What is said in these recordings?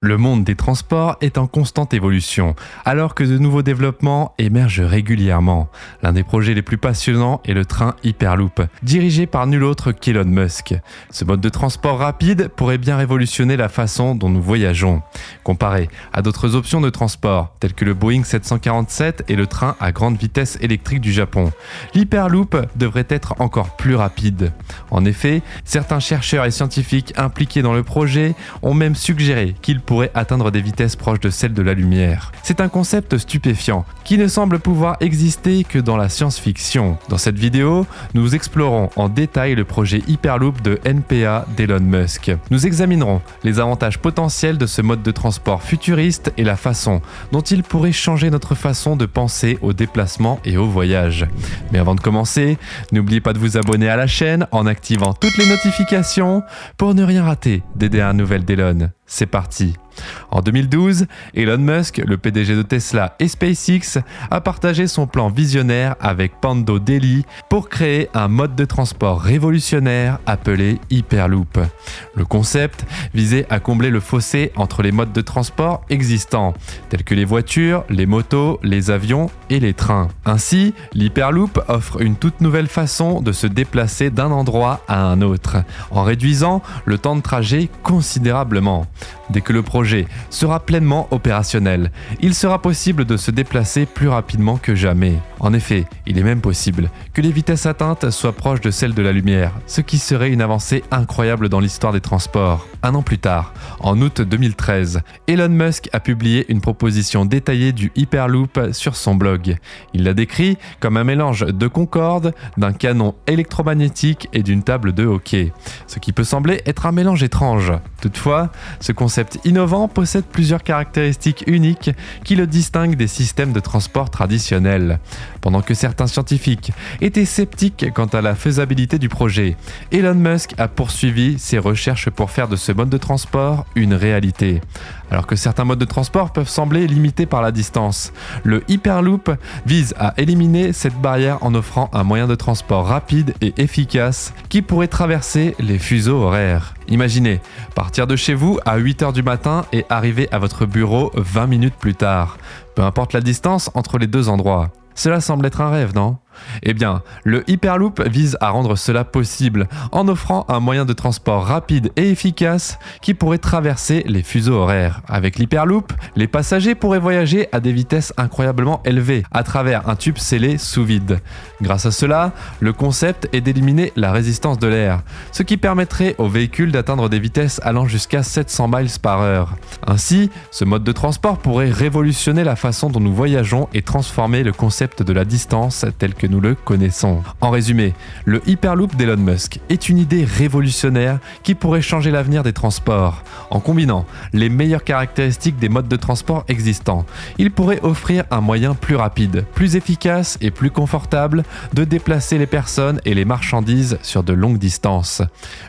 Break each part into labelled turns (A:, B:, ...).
A: Le monde des transports est en constante évolution, alors que de nouveaux développements émergent régulièrement. L'un des projets les plus passionnants est le train Hyperloop, dirigé par nul autre qu'Elon Musk. Ce mode de transport rapide pourrait bien révolutionner la façon dont nous voyageons. Comparé à d'autres options de transport, telles que le Boeing 747 et le train à grande vitesse électrique du Japon, l'Hyperloop devrait être encore plus rapide. En effet, certains chercheurs et scientifiques impliqués dans le projet ont même suggéré qu'il pourrait atteindre des vitesses proches de celles de la lumière. C'est un concept stupéfiant qui ne semble pouvoir exister que dans la science-fiction. Dans cette vidéo, nous explorons en détail le projet Hyperloop de NPA d'Elon Musk. Nous examinerons les avantages potentiels de ce mode de transport futuriste et la façon dont il pourrait changer notre façon de penser au déplacement et au voyage. Mais avant de commencer, n'oubliez pas de vous abonner à la chaîne en activant toutes les notifications pour ne rien rater des dernières nouvelles d'Elon. C'est parti. En 2012, Elon Musk, le PDG de Tesla et SpaceX, a partagé son plan visionnaire avec Pando Delhi pour créer un mode de transport révolutionnaire appelé Hyperloop. Le concept visait à combler le fossé entre les modes de transport existants, tels que les voitures, les motos, les avions et les trains. Ainsi, l'Hyperloop offre une toute nouvelle façon de se déplacer d'un endroit à un autre, en réduisant le temps de trajet considérablement. Dès que le projet sera pleinement opérationnel, il sera possible de se déplacer plus rapidement que jamais. En effet, il est même possible que les vitesses atteintes soient proches de celles de la lumière, ce qui serait une avancée incroyable dans l'histoire des transports. Un an plus tard, en août 2013, Elon Musk a publié une proposition détaillée du Hyperloop sur son blog. Il l'a décrit comme un mélange de Concorde, d'un canon électromagnétique et d'une table de hockey, ce qui peut sembler être un mélange étrange. Toutefois, ce concept innovant possède plusieurs caractéristiques uniques qui le distinguent des systèmes de transport traditionnels. Pendant que certains scientifiques étaient sceptiques quant à la faisabilité du projet, Elon Musk a poursuivi ses recherches pour faire de ce mode de transport une réalité. Alors que certains modes de transport peuvent sembler limités par la distance, le Hyperloop vise à éliminer cette barrière en offrant un moyen de transport rapide et efficace qui pourrait traverser les fuseaux horaires. Imaginez, partir de chez vous à 8h du matin et arriver à votre bureau 20 minutes plus tard. Peu importe la distance entre les deux endroits. Cela semble être un rêve, non ? Eh bien, le Hyperloop vise à rendre cela possible en offrant un moyen de transport rapide et efficace qui pourrait traverser les fuseaux horaires. Avec l'Hyperloop, les passagers pourraient voyager à des vitesses incroyablement élevées à travers un tube scellé sous vide. Grâce à cela, le concept est d'éliminer la résistance de l'air, ce qui permettrait aux véhicules d'atteindre des vitesses allant jusqu'à 700 miles par heure. Ainsi, ce mode de transport pourrait révolutionner la façon dont nous voyageons et transformer le concept de la distance tel que nous le connaissons. En résumé, le Hyperloop d'Elon Musk est une idée révolutionnaire qui pourrait changer l'avenir des transports. En combinant les meilleures caractéristiques des modes de transport existants, il pourrait offrir un moyen plus rapide, plus efficace et plus confortable de déplacer les personnes et les marchandises sur de longues distances.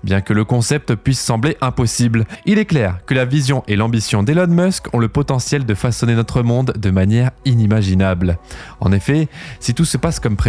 A: Bien que le concept puisse sembler impossible, il est clair que la vision et l'ambition d'Elon Musk ont le potentiel de façonner notre monde de manière inimaginable. En effet, si tout se passe comme prévu,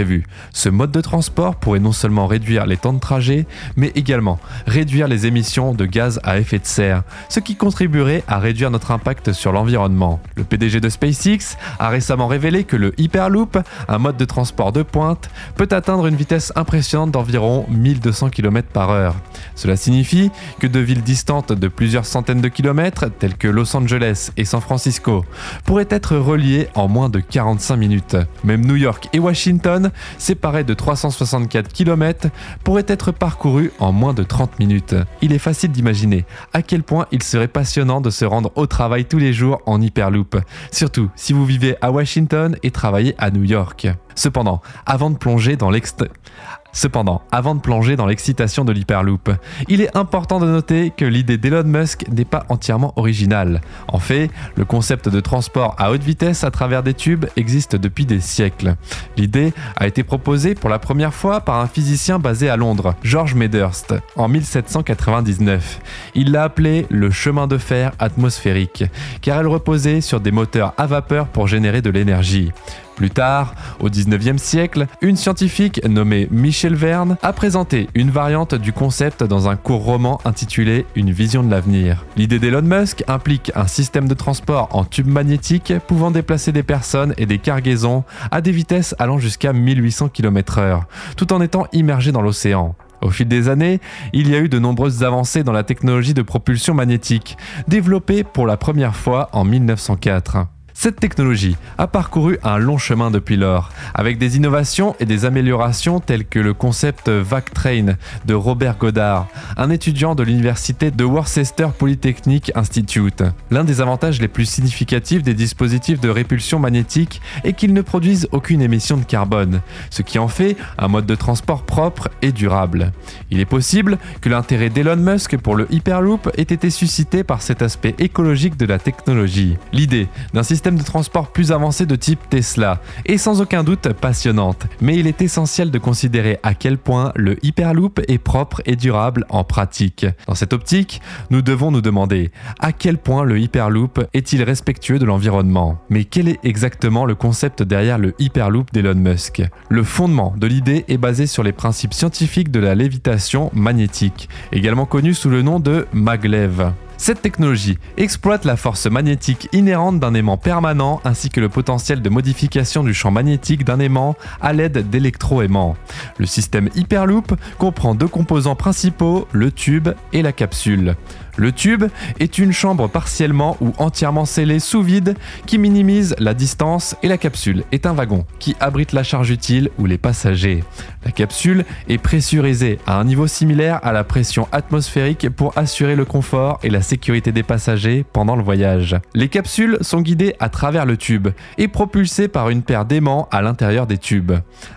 A: ce mode de transport pourrait non seulement réduire les temps de trajet, mais également réduire les émissions de gaz à effet de serre, ce qui contribuerait à réduire notre impact sur l'environnement. Le PDG de SpaceX a récemment révélé que le Hyperloop, un mode de transport de pointe, peut atteindre une vitesse impressionnante d'environ 1200 km/h. Cela signifie que de villes distantes de plusieurs centaines de kilomètres, telles que Los Angeles et San Francisco, pourraient être reliées en moins de 45 minutes. Même New York et Washington, séparés de 364 km, pourraient être parcourus en moins de 30 minutes. Il est facile d'imaginer à quel point il serait passionnant de se rendre au travail tous les jours en Hyperloop, surtout si vous vivez à Washington et travaillez à New York. Cependant, avant de plonger dans l'excitation de l'Hyperloop, il est important de noter que l'idée d'Elon Musk n'est pas entièrement originale. En fait, le concept de transport à haute vitesse à travers des tubes existe depuis des siècles. L'idée a été proposée pour la première fois par un physicien basé à Londres, George Medhurst, en 1799. Il l'a appelé le chemin de fer atmosphérique, car elle reposait sur des moteurs à vapeur pour générer de l'énergie. Plus tard, au 19e siècle, une scientifique nommée Michel Verne a présenté une variante du concept dans un court roman intitulé Une vision de l'avenir. L'idée d'Elon Musk implique un système de transport en tube magnétique pouvant déplacer des personnes et des cargaisons à des vitesses allant jusqu'à 1800 km/h, tout en étant immergé dans l'océan. Au fil des années, il y a eu de nombreuses avancées dans la technologie de propulsion magnétique, développée pour la première fois en 1904. Cette technologie a parcouru un long chemin depuis lors, avec des innovations et des améliorations telles que le concept VacTrain de Robert Goddard, un étudiant de l'université de Worcester Polytechnic Institute. L'un des avantages les plus significatifs des dispositifs de répulsion magnétique est qu'ils ne produisent aucune émission de carbone, ce qui en fait un mode de transport propre et durable. Il est possible que l'intérêt d'Elon Musk pour le Hyperloop ait été suscité par cet aspect écologique de la technologie. L'idée d'un système de transport plus avancé de type Tesla est sans aucun doute passionnante, mais il est essentiel de considérer à quel point le Hyperloop est propre et durable en pratique. Dans cette optique, nous devons nous demander à quel point le Hyperloop est-il respectueux de l'environnement. Mais quel est exactement le concept derrière le Hyperloop d'Elon Musk? Le fondement de l'idée est basé sur les principes scientifiques de la lévitation magnétique, également connu sous le nom de maglev. Cette technologie exploite la force magnétique inhérente d'un aimant permanent ainsi que le potentiel de modification du champ magnétique d'un aimant à l'aide d'électroaimants. Le système Hyperloop comprend deux composants principaux, le tube et la capsule. Le tube est une chambre partiellement ou entièrement scellée sous vide qui minimise la distance et la capsule est un wagon qui abrite la charge utile ou les passagers. La capsule est pressurisée à un niveau similaire à la pression atmosphérique pour assurer le confort et la sécurité des passagers pendant le voyage. Les capsules sont guidées à travers le tube et propulsées par une paire d'aimants à l'intérieur des tubes.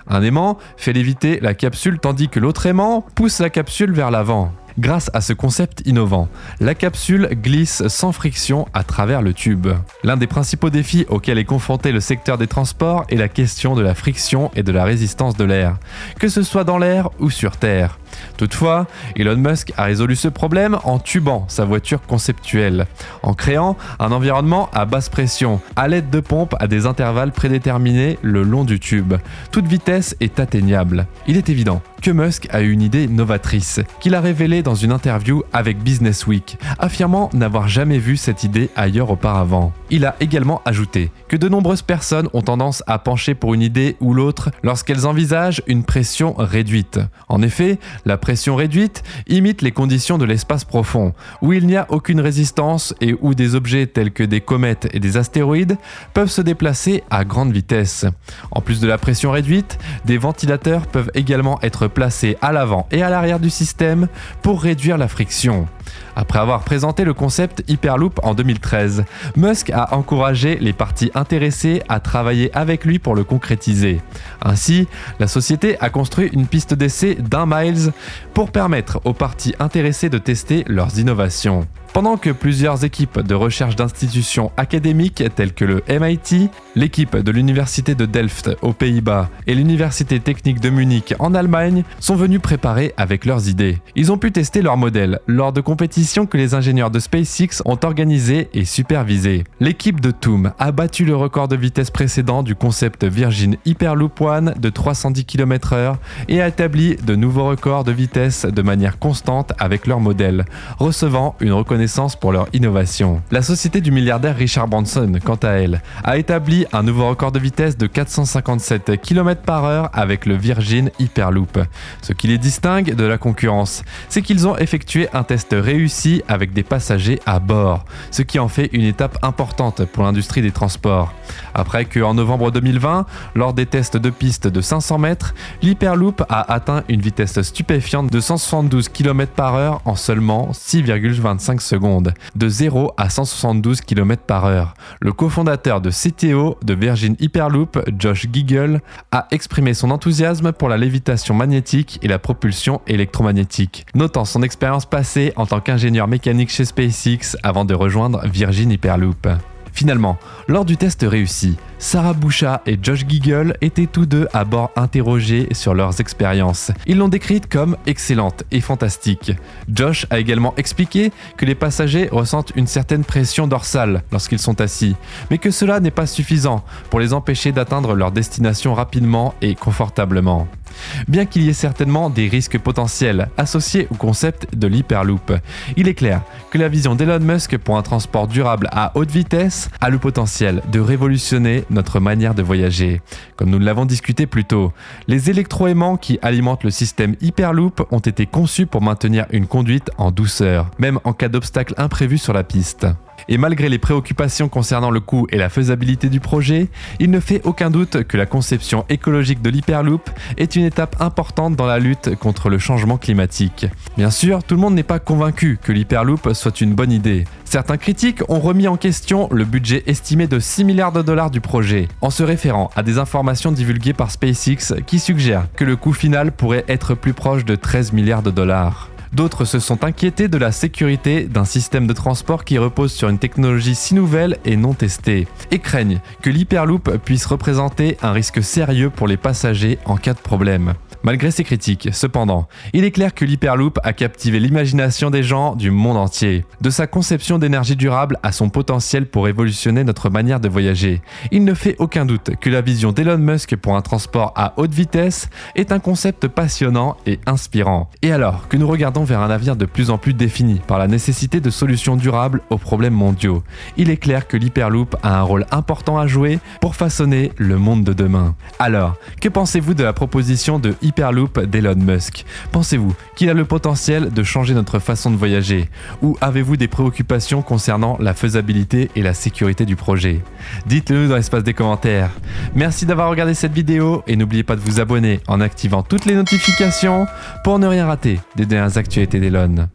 A: Un aimant fait léviter la capsule tandis que l'autre aimant pousse la capsule vers l'avant. Grâce à ce concept innovant, la capsule glisse sans friction à travers le tube. L'un des principaux défis auxquels est confronté le secteur des transports est la question de la friction et de la résistance de l'air, que ce soit dans l'air ou sur Terre. Toutefois, Elon Musk a résolu ce problème en tubant sa voiture conceptuelle, en créant un environnement à basse pression, à l'aide de pompes à des intervalles prédéterminés le long du tube. Toute vitesse est atteignable. Il est évident que Musk a eu une idée novatrice, qu'il a révélée dans une interview avec Business Week, affirmant n'avoir jamais vu cette idée ailleurs auparavant. Il a également ajouté que de nombreuses personnes ont tendance à pencher pour une idée ou l'autre lorsqu'elles envisagent une pression réduite. En effet, la pression réduite imite les conditions de l'espace profond, où il n'y a aucune résistance et où des objets tels que des comètes et des astéroïdes peuvent se déplacer à grande vitesse. En plus de la pression réduite, des ventilateurs peuvent également être placés à l'avant et à l'arrière du système pour réduire la friction. Après avoir présenté le concept Hyperloop en 2013, Musk a encouragé les parties intéressées à travailler avec lui pour le concrétiser. Ainsi, la société a construit une piste d'essai d'1 miles pour permettre aux parties intéressées de tester leurs innovations. Pendant que plusieurs équipes de recherche d'institutions académiques telles que le MIT, l'équipe de l'université de Delft aux Pays-Bas et l'université technique de Munich en Allemagne sont venus préparer avec leurs idées. Ils ont pu tester leurs modèles lors de compétitions que les ingénieurs de SpaceX ont organisées et supervisées. L'équipe de TUM a battu le record de vitesse précédent du concept Virgin Hyperloop One de 310 km/h et a établi de nouveaux records de vitesse de manière constante avec leurs modèles, recevant une reconnaissance pour leur innovation. La société du milliardaire Richard Branson, quant à elle, a établi un nouveau record de vitesse de 457 km/h avec le Virgin Hyperloop. Ce qui les distingue de la concurrence, c'est qu'ils ont effectué un test réussi avec des passagers à bord, ce qui en fait une étape importante pour l'industrie des transports. Après qu'en novembre 2020, lors des tests de piste de 500 mètres, l'Hyperloop a atteint une vitesse stupéfiante de 172 km/h en seulement 6,25 secondes, de 0 à 172 km/h. Le cofondateur de CTO de Virgin Hyperloop, Josh Giggle, a exprimé son enthousiasme pour la lévitation magnétique et la propulsion électromagnétique, notant son expérience passée en tant qu'ingénieur mécanique chez SpaceX avant de rejoindre Virgin Hyperloop. Finalement, lors du test réussi, Sarah Boucha et Josh Giggle étaient tous deux à bord interrogés sur leurs expériences. Ils l'ont décrite comme excellente et fantastique. Josh a également expliqué que les passagers ressentent une certaine pression dorsale lorsqu'ils sont assis, mais que cela n'est pas suffisant pour les empêcher d'atteindre leur destination rapidement et confortablement. Bien qu'il y ait certainement des risques potentiels associés au concept de l'Hyperloop, il est clair que la vision d'Elon Musk pour un transport durable à haute vitesse a le potentiel de révolutionner notre manière de voyager. Comme nous l'avons discuté plus tôt, les électroaimants qui alimentent le système Hyperloop ont été conçus pour maintenir une conduite en douceur, même en cas d'obstacle imprévu sur la piste. Et malgré les préoccupations concernant le coût et la faisabilité du projet, il ne fait aucun doute que la conception écologique de l'Hyperloop est une étape importante dans la lutte contre le changement climatique. Bien sûr, tout le monde n'est pas convaincu que l'Hyperloop soit une bonne idée. Certains critiques ont remis en question le budget estimé de 6 milliards de dollars du projet, en se référant à des informations divulguées par SpaceX qui suggèrent que le coût final pourrait être plus proche de 13 milliards de dollars. D'autres se sont inquiétés de la sécurité d'un système de transport qui repose sur une technologie si nouvelle et non testée, et craignent que l'Hyperloop puisse représenter un risque sérieux pour les passagers en cas de problème. Malgré ces critiques, cependant, il est clair que l'Hyperloop a captivé l'imagination des gens du monde entier. De sa conception d'énergie durable à son potentiel pour révolutionner notre manière de voyager, il ne fait aucun doute que la vision d'Elon Musk pour un transport à haute vitesse est un concept passionnant et inspirant. Et alors que nous regardons vers un avenir de plus en plus défini par la nécessité de solutions durables aux problèmes mondiaux, il est clair que l'Hyperloop a un rôle important à jouer pour façonner le monde de demain. Alors, que pensez-vous de la proposition de Hyperloop d'Elon Musk? Pensez-vous qu'il a le potentiel de changer notre façon de voyager? Ou avez-vous des préoccupations concernant la faisabilité et la sécurité du projet? Dites-le nous dans l'espace des commentaires. Merci d'avoir regardé cette vidéo et n'oubliez pas de vous abonner en activant toutes les notifications pour ne rien rater des dernières actualités d'Elon.